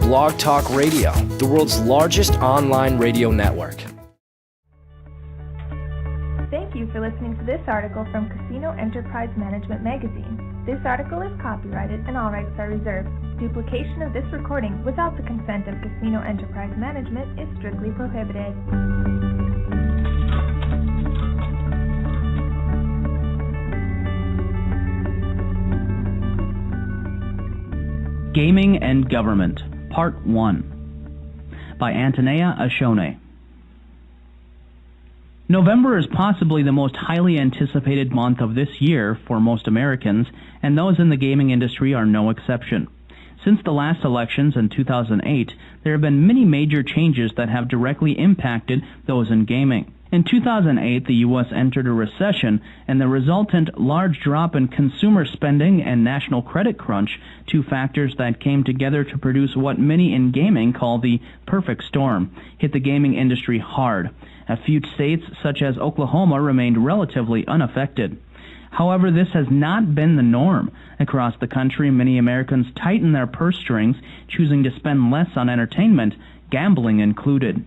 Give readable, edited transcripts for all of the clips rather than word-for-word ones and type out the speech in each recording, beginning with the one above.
Blog Talk Radio, the world's largest online radio network. Thank you for listening to this article from Casino Enterprise Management Magazine. This article is copyrighted and all rights are reserved. Duplication of this recording without the consent of Casino Enterprise Management is strictly prohibited. Gaming and Government, Part 1, by Antinea Ascione. November is possibly the most highly anticipated month of this year for most Americans, and those in the gaming industry are no exception. Since the last elections in 2008, there have been many major changes that have directly impacted those in gaming. In 2008, the U.S. entered a recession, and the resultant large drop in consumer spending and national credit crunch, two factors that came together to produce what many in gaming call the perfect storm, hit the gaming industry hard. A few states, such as Oklahoma, remained relatively unaffected. However, this has not been the norm. Across the country, many Americans tightened their purse strings, choosing to spend less on entertainment, gambling included.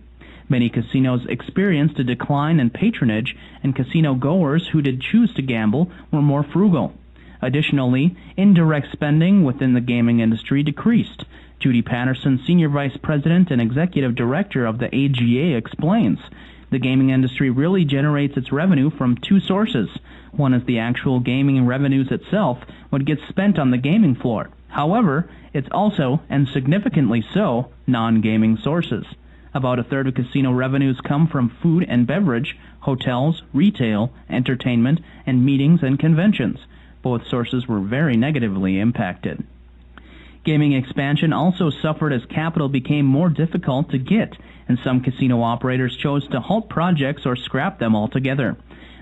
Many casinos experienced a decline in patronage, and casino goers who did choose to gamble were more frugal. Additionally, indirect spending within the gaming industry decreased. Judy Patterson, Senior Vice President and Executive Director of the AGA, explains, "The gaming industry really generates its revenue from two sources. One is the actual gaming revenues itself, what gets spent on the gaming floor. However, it's also, and significantly so, non-gaming sources. About a third of casino revenues come from food and beverage, hotels, retail, entertainment, and meetings and conventions. Both sources were very negatively impacted." Gaming expansion also suffered as capital became more difficult to get, and some casino operators chose to halt projects or scrap them altogether.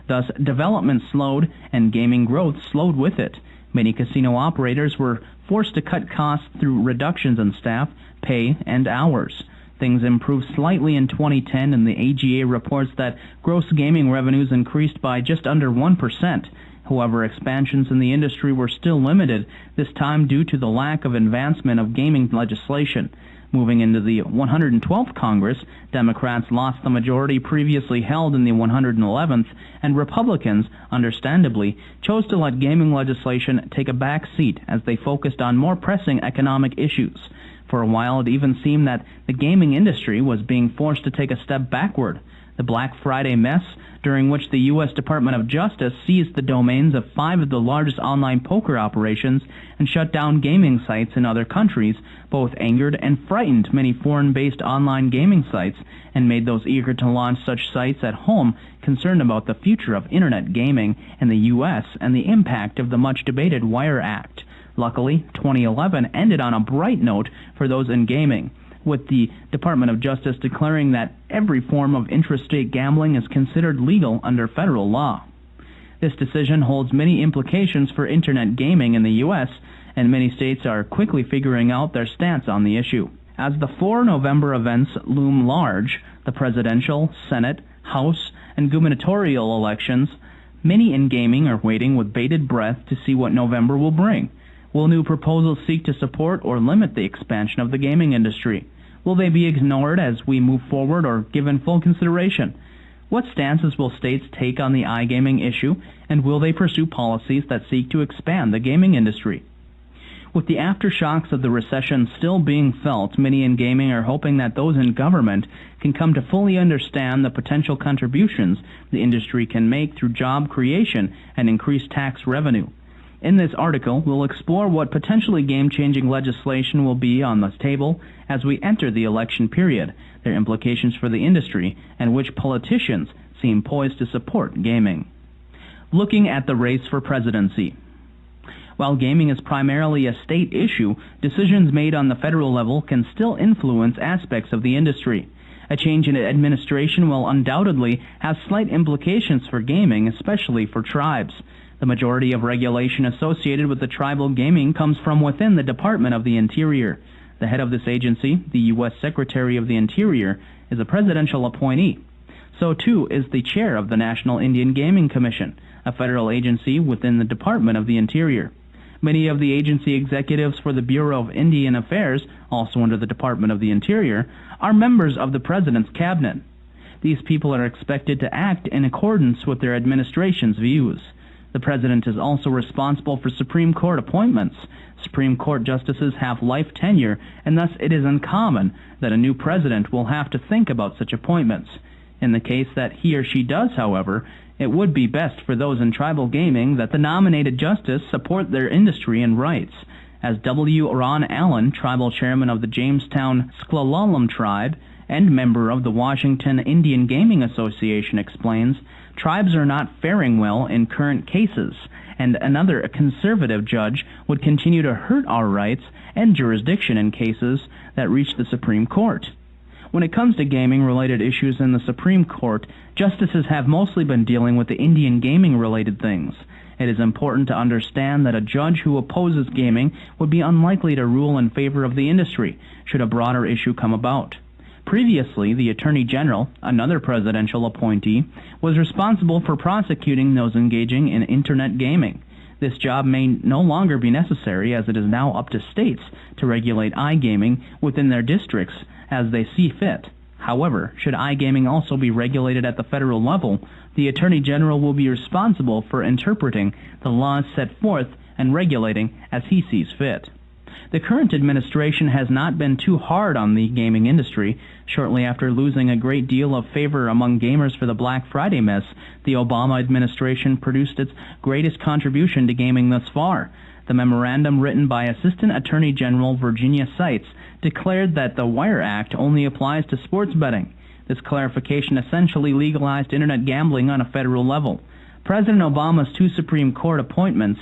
Thus, development slowed, and gaming growth slowed with it. Many casino operators were forced to cut costs through reductions in staff, pay, and hours. Things improved slightly in 2010, and the AGA reports that gross gaming revenues increased by just under 1%. However, expansions in the industry were still limited, this time due to the lack of advancement of gaming legislation. Moving into the 112th Congress, Democrats lost the majority previously held in the 111th, and Republicans, understandably, chose to let gaming legislation take a back seat as they focused on more pressing economic issues. For a while, it even seemed that the gaming industry was being forced to take a step backward. The Black Friday mess, during which the U.S. Department of Justice seized the domains of 5 of the largest online poker operations and shut down gaming sites in other countries, both angered and frightened many foreign-based online gaming sites and made those eager to launch such sites at home concerned about the future of Internet gaming in the U.S. and the impact of the much-debated Wire Act. Luckily, 2011 ended on a bright note for those in gaming, with the Department of Justice declaring that every form of intrastate gambling is considered legal under federal law. This decision holds many implications for Internet gaming in the U.S., and many states are quickly figuring out their stance on the issue. As the 4 November events loom large, the presidential, Senate, House, and gubernatorial elections, many in gaming are waiting with bated breath to see what November will bring. Will new proposals seek to support or limit the expansion of the gaming industry? Will they be ignored as we move forward or given full consideration? What stances will states take on the iGaming issue, and will they pursue policies that seek to expand the gaming industry? With the aftershocks of the recession still being felt, many in gaming are hoping that those in government can come to fully understand the potential contributions the industry can make through job creation and increased tax revenue. In this article, we'll explore what potentially game-changing legislation will be on the table as we enter the election period, their implications for the industry, and which politicians seem poised to support gaming. Looking at the race for presidency. While gaming is primarily a state issue, decisions made on the federal level can still influence aspects of the industry. A change in administration will undoubtedly have slight implications for gaming, especially for tribes. The majority of regulation associated with the tribal gaming comes from within the Department of the Interior. The head of this agency, the U.S. Secretary of the Interior, is a presidential appointee. So too is the chair of the National Indian Gaming Commission, a federal agency within the Department of the Interior. Many of the agency executives for the Bureau of Indian Affairs, also under the Department of the Interior, are members of the President's cabinet. These people are expected to act in accordance with their administration's views. The President is also responsible for Supreme Court appointments. Supreme Court justices have life tenure, and thus it is uncommon that a new president will have to think about such appointments. In the case that he or she does, however, it would be best for those in tribal gaming that the nominated justice support their industry and rights. As W. Ron Allen, tribal chairman of the Jamestown S'Klallam tribe and member of the Washington Indian Gaming Association, explains, tribes are not faring well in current cases, and another conservative judge would continue to hurt our rights and jurisdiction in cases that reach the Supreme Court. When it comes to gaming-related issues in the Supreme Court, justices have mostly been dealing with the Indian gaming-related things. It is important to understand that a judge who opposes gaming would be unlikely to rule in favor of the industry should a broader issue come about. Previously, the Attorney General, another presidential appointee, was responsible for prosecuting those engaging in Internet gaming. This job may no longer be necessary, as it is now up to states to regulate iGaming within their districts as they see fit. However, should iGaming also be regulated at the federal level, the Attorney General will be responsible for interpreting the laws set forth and regulating as he sees fit. The current administration has not been too hard on the gaming industry. Shortly after losing a great deal of favor among gamers for the Black Friday mess, the Obama administration produced its greatest contribution to gaming thus far. The memorandum, written by Assistant Attorney General Virginia Seitz, declared that the Wire Act only applies to sports betting. This clarification essentially legalized Internet gambling on a federal level. President Obama's two Supreme Court appointments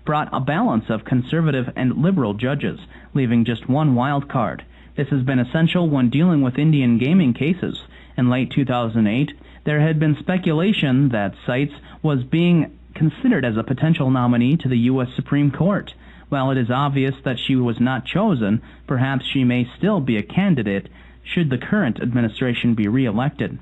brought a balance of conservative and liberal judges, leaving just one wild card. This has been essential when dealing with Indian gaming cases. In late 2008, there had been speculation that Seitz was being considered as a potential nominee to the U.S. Supreme Court. While it is obvious that she was not chosen, perhaps she may still be a candidate should the current administration be re-elected.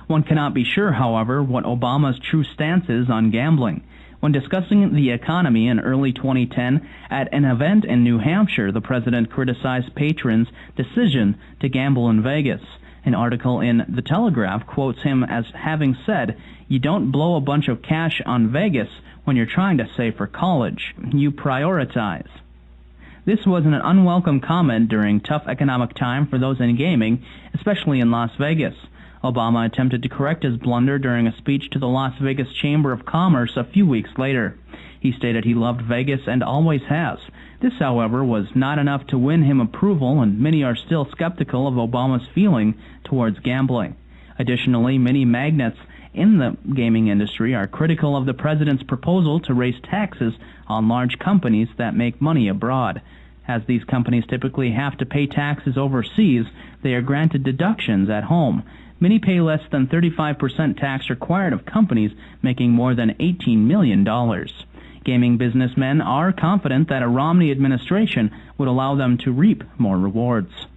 One cannot be sure, however, what Obama's true stance is on gambling. When discussing the economy in early 2010 at an event in New Hampshire, the president criticized patrons' decision to gamble in Vegas. An article in The Telegraph quotes him as having said, "You don't blow a bunch of cash on Vegas when you're trying to save for college. You prioritize." This was an unwelcome comment during tough economic time for those in gaming, especially in Las Vegas. Obama attempted to correct his blunder during a speech to the Las Vegas Chamber of Commerce a few weeks later. He stated he loved Vegas and always has. This, however, was not enough to win him approval, and many are still skeptical of Obama's feeling towards gambling. Additionally, many magnates in the gaming industry are critical of the president's proposal to raise taxes on large companies that make money abroad. As these companies typically have to pay taxes overseas, they are granted deductions at home. Many pay less than 35% tax required of companies making more than $18 million. Gaming businessmen are confident that a Romney administration would allow them to reap more rewards.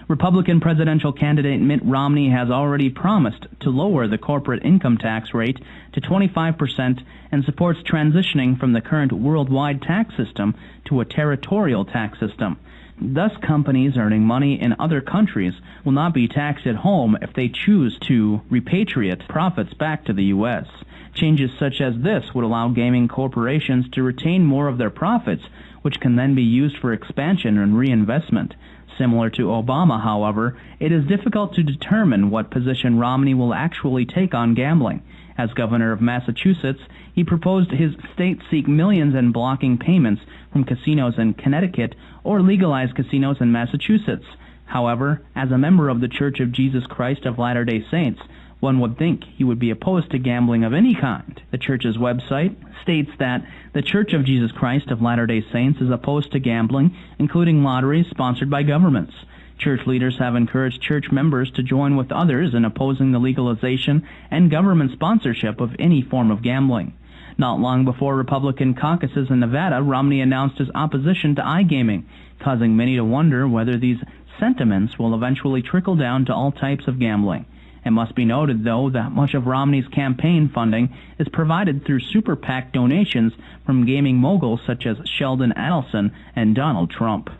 Republican presidential candidate Mitt Romney has already promised to lower the corporate income tax rate to 25% and supports transitioning from the current worldwide tax system to a territorial tax system. Thus, companies earning money in other countries will not be taxed at home if they choose to repatriate profits back to the U.S. Changes such as this would allow gaming corporations to retain more of their profits, which can then be used for expansion and reinvestment. Similar to Obama, however, it is difficult to determine what position Romney will actually take on gambling. As governor of Massachusetts, he proposed his state seek millions in blocking payments from casinos in Connecticut or legalize casinos in Massachusetts. However, as a member of the Church of Jesus Christ of Latter-day Saints, one would think he would be opposed to gambling of any kind. The church's website states that the Church of Jesus Christ of Latter-day Saints is opposed to gambling, including lotteries sponsored by governments. Church leaders have encouraged church members to join with others in opposing the legalization and government sponsorship of any form of gambling. Not long before Republican caucuses in Nevada, Romney announced his opposition to iGaming, causing many to wonder whether these sentiments will eventually trickle down to all types of gambling. It must be noted, though, that much of Romney's campaign funding is provided through super PAC donations from gaming moguls such as Sheldon Adelson and Donald Trump.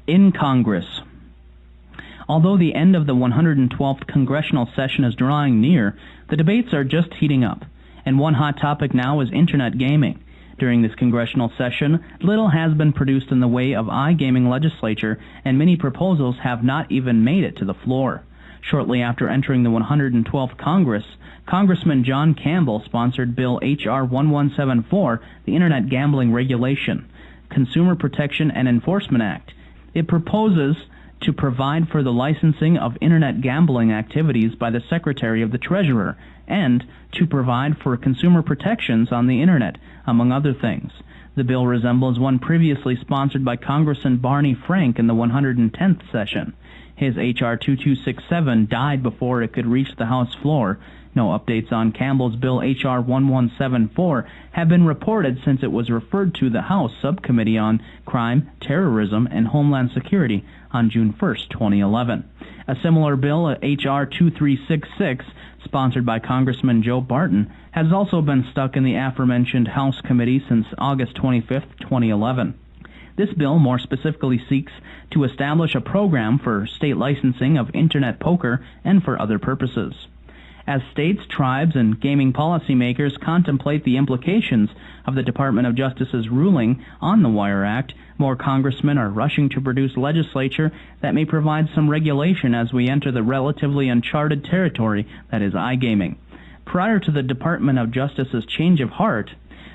In Congress. Although the end of the 112th congressional session is drawing near, the debates are just heating up, and one hot topic now is internet gaming. During this congressional session, little has been produced in the way of iGaming legislature, and many proposals have not even made it to the floor. Shortly after entering the 112th Congress, Congressman John Campbell sponsored Bill H.R. 1174, the Internet Gambling Regulation, Consumer Protection and Enforcement Act. It proposes to provide for the licensing of internet gambling activities by the Secretary of the Treasurer, and to provide for consumer protections on the internet, among other things. The bill resembles one previously sponsored by Congressman Barney Frank in the 110th session. His H.R. 2267 died before it could reach the House floor. No updates on Campbell's Bill H.R. 1174 have been reported since it was referred to the House Subcommittee on Crime, Terrorism, and Homeland Security on June 1, 2011. A similar bill, H.R. 2366, sponsored by Congressman Joe Barton, has also been stuck in the aforementioned House committee since August 25, 2011. This bill more specifically seeks to establish a program for state licensing of internet poker and for other purposes. As states, tribes, and gaming policymakers contemplate the implications of the Department of Justice's ruling on the Wire Act, more congressmen are rushing to produce legislature that may provide some regulation as we enter the relatively uncharted territory that is iGaming. Prior to the Department of Justice's change of heart,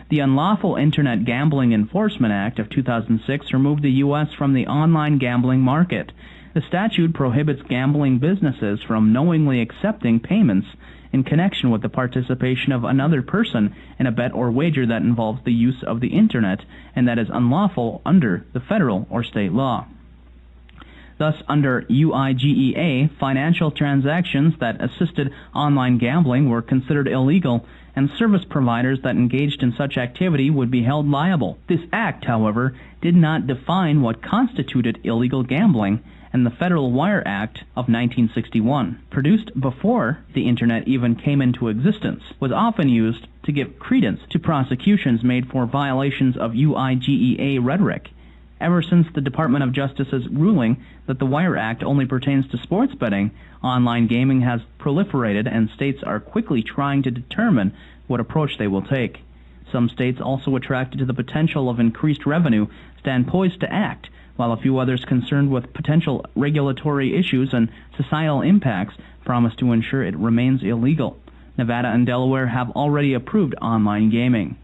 the Unlawful Internet Gambling Enforcement Act of 2006 removed the U.S. from the online gambling market. The statute prohibits gambling businesses from knowingly accepting payments in connection with the participation of another person in a bet or wager that involves the use of the Internet and that is unlawful under the federal or state law. Thus, under UIGEA, financial transactions that assisted online gambling were considered illegal, and service providers that engaged in such activity would be held liable. This act, however, did not define what constituted illegal gambling, and the Federal Wire Act of 1961, produced before the Internet even came into existence, was often used to give credence to prosecutions made for violations of UIGEA rhetoric. Ever since the Department of Justice's ruling that the Wire Act only pertains to sports betting, online gaming has proliferated, and states are quickly trying to determine what approach they will take. Some states, also attracted to the potential of increased revenue, stand poised to act, while a few others concerned with potential regulatory issues and societal impacts promise to ensure it remains illegal. Nevada and Delaware have already approved online gaming.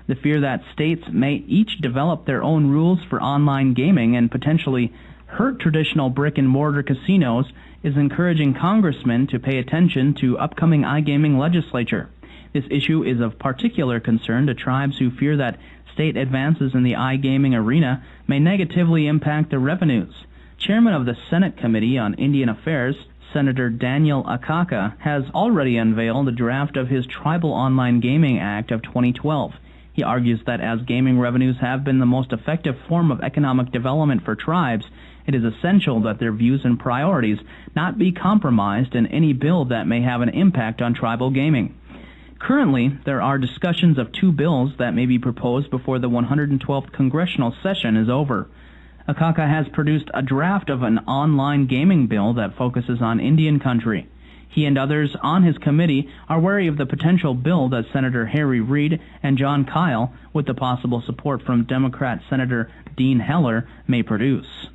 The fear that states may each develop their own rules for online gaming and potentially hurt traditional brick-and-mortar casinos is encouraging congressmen to pay attention to upcoming iGaming legislature. This issue is of particular concern to tribes who fear that state advances in the iGaming arena may negatively impact their revenues. Chairman of the Senate Committee on Indian Affairs, Senator Daniel Akaka, has already unveiled a draft of his Tribal Online Gaming Act of 2012. He argues that as gaming revenues have been the most effective form of economic development for tribes, it is essential that their views and priorities not be compromised in any bill that may have an impact on tribal gaming. Currently, there are discussions of two bills that may be proposed before the 112th congressional session is over. Akaka has produced a draft of an online gaming bill that focuses on Indian country. He and others on his committee are wary of the potential bill that Senator Harry Reid and John Kyle, with the possible support from Democrat Senator Dean Heller, may produce.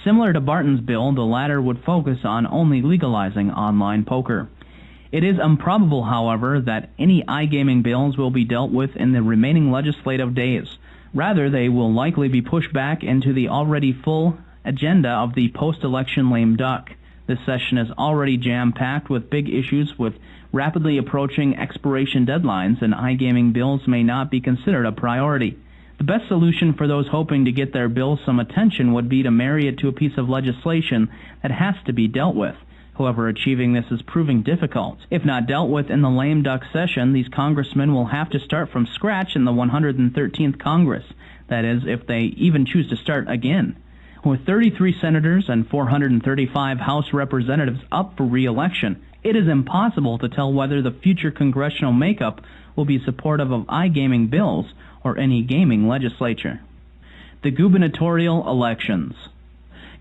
Similar to Barton's bill, the latter would focus on only legalizing online poker. It is improbable, however, that any iGaming bills will be dealt with in the remaining legislative days. Rather, they will likely be pushed back into the already full agenda of the post-election lame duck. This session is already jam-packed with big issues with rapidly approaching expiration deadlines, and iGaming bills may not be considered a priority. The best solution for those hoping to get their bill some attention would be to marry it to a piece of legislation that has to be dealt with. However, achieving this is proving difficult. If not dealt with in the lame duck session, these congressmen will have to start from scratch in the 113th Congress. That is, if they even choose to start again. With 33 senators and 435 House representatives up for re-election, it is impossible to tell whether the future congressional makeup will be supportive of iGaming bills or any gaming legislature. The gubernatorial elections.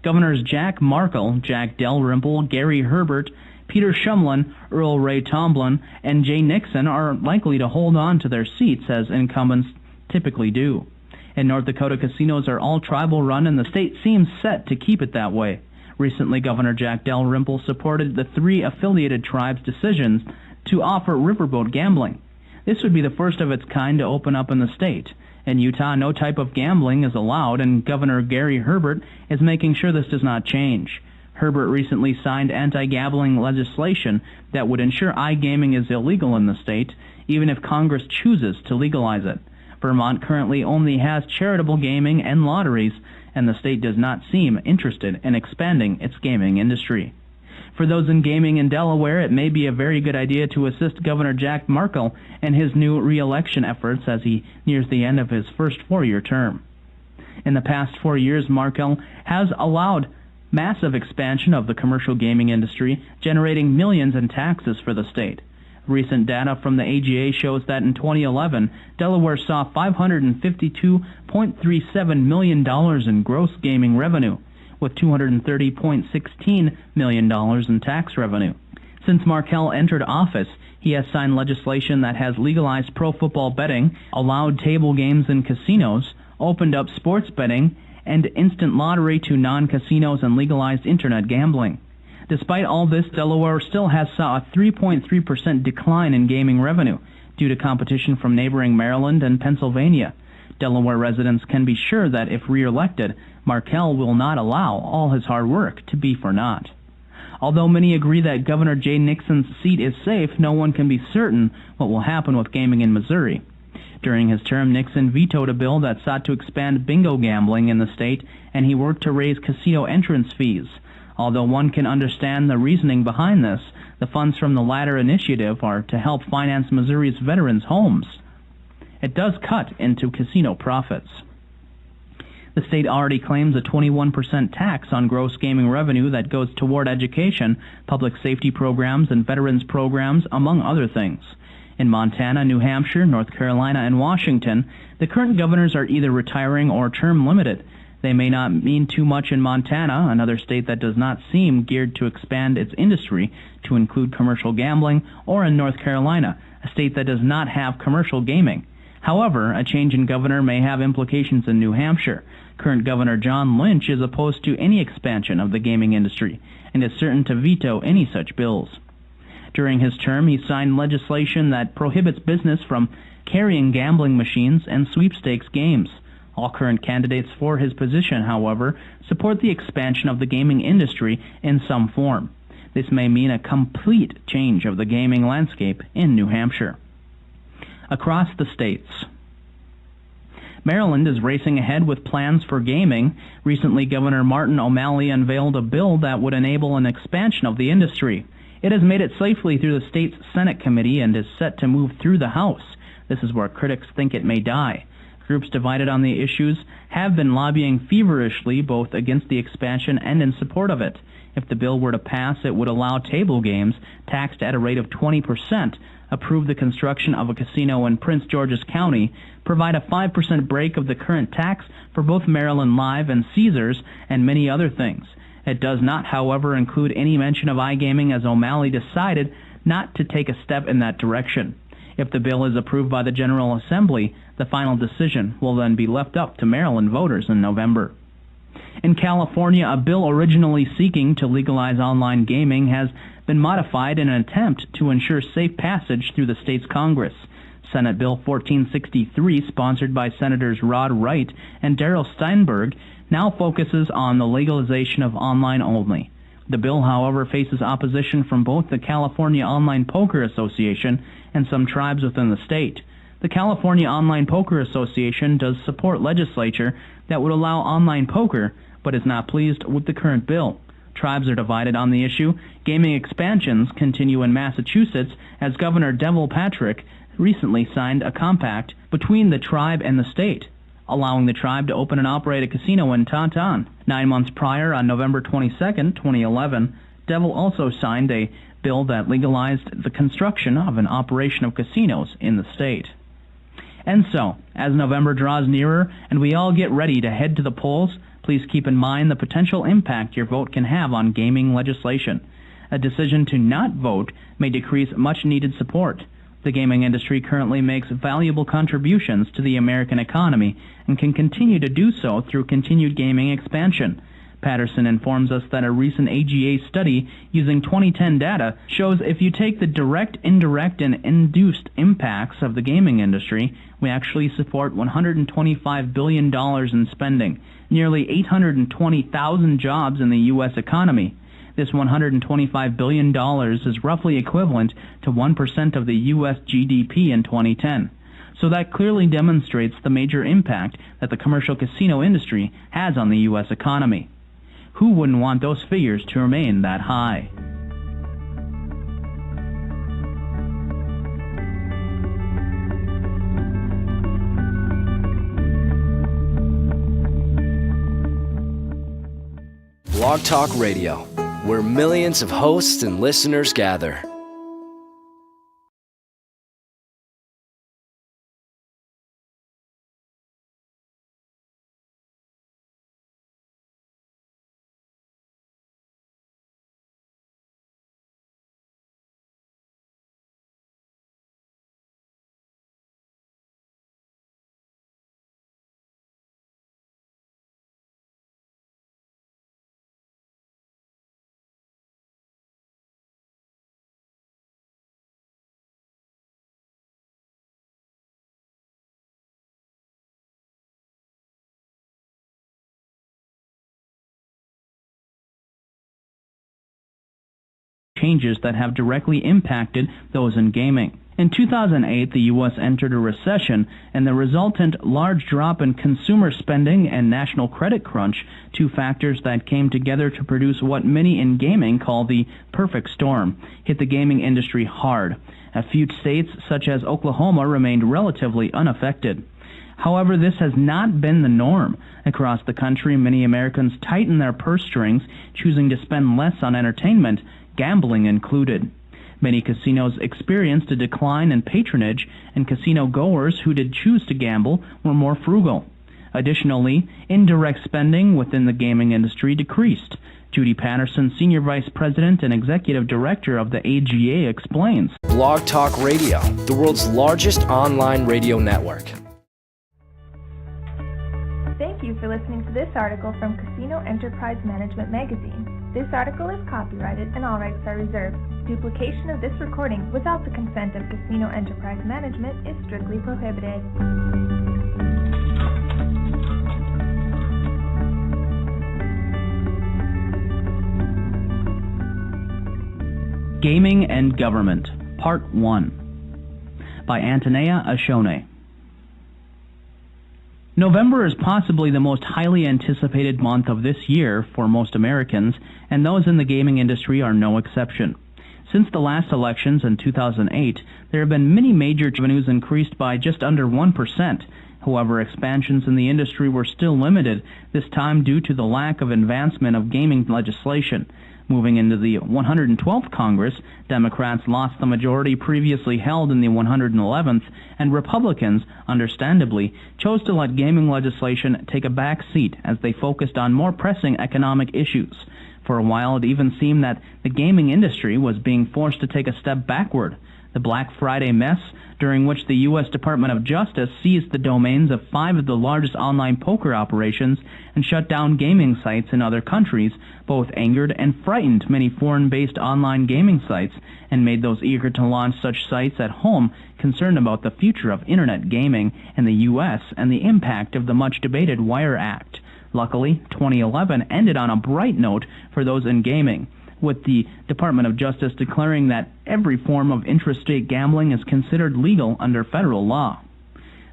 Governors Jack Markell, Jack Dalrymple, Gary Herbert, Peter Shumlin, Earl Ray Tomblin, and Jay Nixon are likely to hold on to their seats as incumbents typically do. In North Dakota, casinos are all tribal run, and the state seems set to keep it that way. Recently, Governor Jack Dalrymple supported the 3 affiliated tribes' decisions to offer riverboat gambling. This would be the first of its kind to open up in the state. In Utah, no type of gambling is allowed, and Governor Gary Herbert is making sure this does not change. Herbert recently signed anti-gambling legislation that would ensure iGaming is illegal in the state, even if Congress chooses to legalize it. Vermont currently only has charitable gaming and lotteries, and the state does not seem interested in expanding its gaming industry. For those in gaming in Delaware, it may be a very good idea to assist Governor Jack Markell in his new re-election efforts as he nears the end of his first 4-year term. In the past 4 years, Markell has allowed massive expansion of the commercial gaming industry, generating millions in taxes for the state. Recent data from the AGA shows that in 2011, Delaware saw $552.37 million in gross gaming revenue, with $230.16 million in tax revenue. Since Markell entered office, he has signed legislation that has legalized pro football betting, allowed table games in casinos, opened up sports betting, and instant lottery to non-casinos, and legalized internet gambling. Despite all this, Delaware still has saw a 3.3% decline in gaming revenue due to competition from neighboring Maryland and Pennsylvania. Delaware residents can be sure that if re-elected, Markell will not allow all his hard work to be for naught. Although many agree that Governor Jay Nixon's seat is safe, no one can be certain what will happen with gaming in Missouri. During his term, Nixon vetoed a bill that sought to expand bingo gambling in the state, and he worked to raise casino entrance fees. Although one can understand the reasoning behind this, the funds from the latter initiative are to help finance Missouri's veterans' homes. It does cut into casino profits. The state already claims a 21% tax on gross gaming revenue that goes toward education, public safety programs, and veterans programs, among other things. In Montana, New Hampshire, North Carolina, and Washington, the current governors are either retiring or term limited. They may not mean too much in Montana, another state that does not seem geared to expand its industry to include commercial gambling, or in North Carolina, a state that does not have commercial gaming. However, a change in governor may have implications in New Hampshire. Current Governor John Lynch is opposed to any expansion of the gaming industry and is certain to veto any such bills. During his term, he signed legislation that prohibits business from carrying gambling machines and sweepstakes games. All current candidates for his position, however, support the expansion of the gaming industry in some form. This may mean a complete change of the gaming landscape in New Hampshire. Across the states. Maryland is racing ahead with plans for gaming. Recently, Governor Martin O'Malley unveiled a bill that would enable an expansion of the industry. It has made it safely through the state's Senate committee and is set to move through the House. This is where critics think it may die. Groups divided on the issues have been lobbying feverishly both against the expansion and in support of it. If the bill were to pass, it would allow table games, taxed at a rate of 20%, approve the construction of a casino in Prince George's County, provide a 5% break of the current tax for both Maryland Live and Caesars, and many other things. It does not, however, include any mention of iGaming, as O'Malley decided not to take a step in that direction. If the bill is approved by the General Assembly, the final decision will then be left up to Maryland voters in November. In California, a bill originally seeking to legalize online gaming has been modified in an attempt to ensure safe passage through the state's Congress. Senate Bill 1463, sponsored by Senators Rod Wright and Darrell Steinberg, now focuses on the legalization of online only. The bill, however, faces opposition from both the California Online Poker Association and some tribes within the state. The California Online Poker Association does support legislature that would allow online poker, but is not pleased with the current bill. Tribes are divided on the issue. Gaming expansions continue in Massachusetts as Governor Devil Patrick recently signed a compact between the tribe and the state. allowing the tribe to open and operate a casino in Tauntaun. 9 months prior, on November 22, 2011, Devil also signed a bill that legalized the construction of an operation of casinos in the state. And so, as November draws nearer and we all get ready to head to the polls, please keep in mind the potential impact your vote can have on gaming legislation. A decision to not vote may decrease much-needed support. The gaming industry currently makes valuable contributions to the American economy and can continue to do so through continued gaming expansion. Patterson informs us that a recent AGA study using 2010 data shows if you take the direct, indirect, and induced impacts of the gaming industry, we actually support $125 billion in spending, nearly 820,000 jobs in the U.S. economy. This $125 billion is roughly equivalent to 1% of the U.S. GDP in 2010. So that clearly demonstrates the major impact that the commercial casino industry has on the U.S. economy. Who wouldn't want those figures to remain that high? Blog Talk Radio, where millions of hosts and listeners gather. Changes that have directly impacted those in gaming. In 2008, the U.S. entered a recession, and the resultant large drop in consumer spending and national credit crunch, two factors that came together to produce what many in gaming call the perfect storm, hit the gaming industry hard. A few states, such as Oklahoma, remained relatively unaffected. However, this has not been the norm. Across the country, many Americans tighten their purse strings, choosing to spend less on entertainment, gambling included. Many casinos experienced a decline in patronage, and casino goers who did choose to gamble were more frugal. Additionally, indirect spending within the gaming industry decreased. Judy Patterson, Senior Vice President and Executive Director of the AGA, explains. Blog Talk Radio, the world's largest online radio network. Thank you for listening to this article from Casino Enterprise Management Magazine. This article is copyrighted and all rights are reserved. Duplication of this recording without the consent of Casino Enterprise Management is strictly prohibited. Gaming and Government, Part 1, by Antinea Ascione. November is possibly the most highly anticipated month of this year for most Americans, and those in the gaming industry are no exception. Since the last elections in 2008, there have been many major revenues increased by just under 1%. However, expansions in the industry were still limited, this time due to the lack of advancement of gaming legislation. Moving into the 112th Congress, Democrats lost the majority previously held in the 111th, and Republicans, understandably, chose to let gaming legislation take a back seat as they focused on more pressing economic issues. For a while, it even seemed that the gaming industry was being forced to take a step backward. The Black Friday mess, during which the U.S. Department of Justice seized the domains of 5 of the largest online poker operations and shut down gaming sites in other countries, both angered and frightened many foreign-based online gaming sites and made those eager to launch such sites at home concerned about the future of Internet gaming in the U.S. and the impact of the much-debated Wire Act. Luckily, 2011 ended on a bright note for those in gaming, with the Department of Justice declaring that every form of intrastate gambling is considered legal under federal law.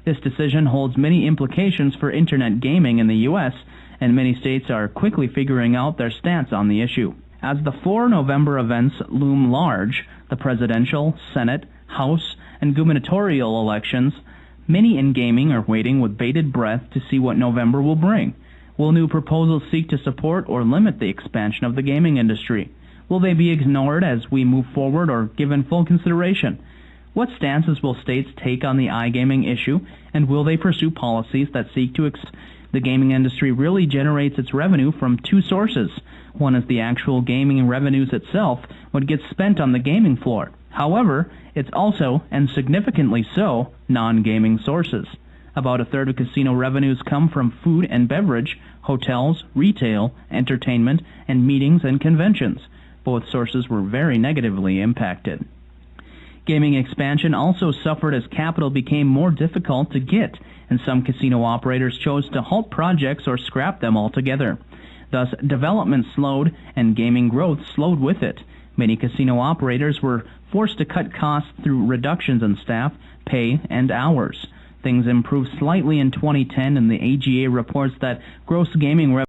This decision holds many implications for Internet gaming in the U.S., and many states are quickly figuring out their stance on the issue. As the 4 November events loom large, the presidential, Senate, House, and gubernatorial elections, Many in gaming are waiting with bated breath to see what November will bring. Will new proposals seek to support or limit the expansion of the gaming industry? Will they be ignored as we move forward or given full consideration? What stances will states take on the iGaming issue, and will they pursue policies that seek to the gaming industry really generates its revenue from two sources. One is the actual gaming revenues itself, what gets spent on the gaming floor. However, it's also, and significantly so, non-gaming sources. About a third of casino revenues come from food and beverage, hotels, retail, entertainment, and meetings and conventions. Both sources were very negatively impacted. Gaming expansion also suffered as capital became more difficult to get, and some casino operators chose to halt projects or scrap them altogether. Thus, development slowed, and gaming growth slowed with it. Many casino operators were forced to cut costs through reductions in staff, pay, and hours. Things improved slightly in 2010, and the AGA reports that gross gaming revenue